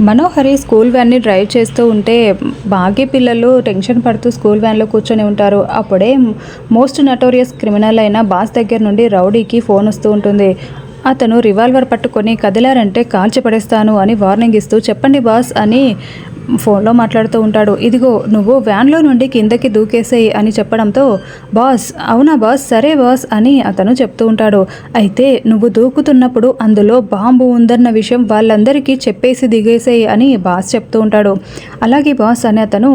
మనోహరి school వ్యాన్ని drive చేస్తూ ఉంటే బాకీ పిల్లలు టెన్షన్ పడుతూ స్కూల్ వ్యాన్లో కూర్చొని ఉంటారు. అప్పుడే మోస్ట్ నటోరియస్ క్రిమినల్ అయిన బాస్ దగ్గర నుండి రౌడీకి ఫోన్ వస్తూ ఉంటుంది. అతను రివాల్వర్ పట్టుకొని కదిలారంటే కాల్చి పడేస్తాను అని వార్నింగ్ ఇస్తూ చెప్పండి బాస్ అని ఫోన్లో మాట్లాడుతూ ఉంటాడు. ఇదిగో నువ్వు వ్యాన్లో నుండి కిందకి దూకేసేయి అని చెప్పడంతో బాస్ అవునా బాస్ సరే బాస్ అని అతను చెప్తూ ఉంటాడు. అయితే నువ్వు దూకుతున్నప్పుడు అందులో బాంబు ఉందన్న విషయం వాళ్ళందరికీ చెప్పేసి దిగేసేయి అని బాస్ చెప్తూ ఉంటాడు. అలాగే బాస్ అని అతను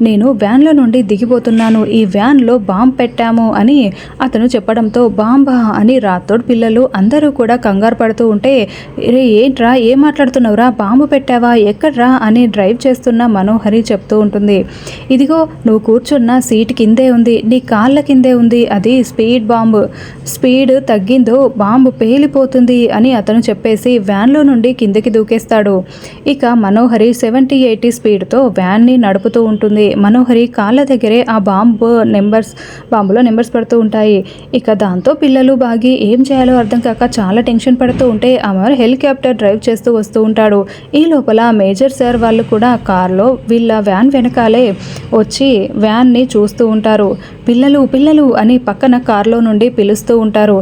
నేను వ్యాన్లో నుండి దిగిపోతున్నాను, ఈ వ్యాన్లో బాంబు పెట్టాము అని అతను చెప్పడంతో బాంబా అని రాథోడ్ పిల్లలు అందరూ కూడా కంగారు పడుతూ ఉంటే ఏంట్రా ఏం మాట్లాడుతున్నావురా, బాంబు పెట్టావా ఎక్కడ్రా అని డ్రైవ్ చేస్తున్న మనోహరి చెప్తూ ఉంటుంది. ఇదిగో నువ్వు కూర్చున్న సీట్ కిందే ఉంది, నీ కాళ్ళ కిందే ఉంది, అది స్పీడ్ బాంబు, స్పీడ్ తగ్గిందో బాంబు పేలిపోతుంది అని అతను చెప్పేసి వ్యాన్లో నుండి కిందకి దూకేస్తాడు. ఇక మనోహరి 70-80 స్పీడ్తో వ్యాన్ని నడుపుతూ ఉంటుంది. మనోహరి కాళ్ళ దగ్గరే ఆ బాంబులో నెంబర్స్ పడుతూ ఉంటాయి. ఇక దాంతో పిల్లలు బాగి ఏం చేయాలో అర్థం కాక చాలా టెన్షన్ పడుతూ ఉంటే అమర్ హెలికాప్టర్ డ్రైవ్ చేస్తూ వస్తూ ఉంటాడు. ఈ లోపల మేజర్ సార్ వాళ్ళు కూడా కార్లో వీళ్ళ వ్యాన్ వెనకాలే వచ్చి వ్యాన్ని చూస్తూ ఉంటారు. పిల్లలు పిల్లలు అని పక్కన కార్లో నుండి పిలుస్తూ ఉంటారు.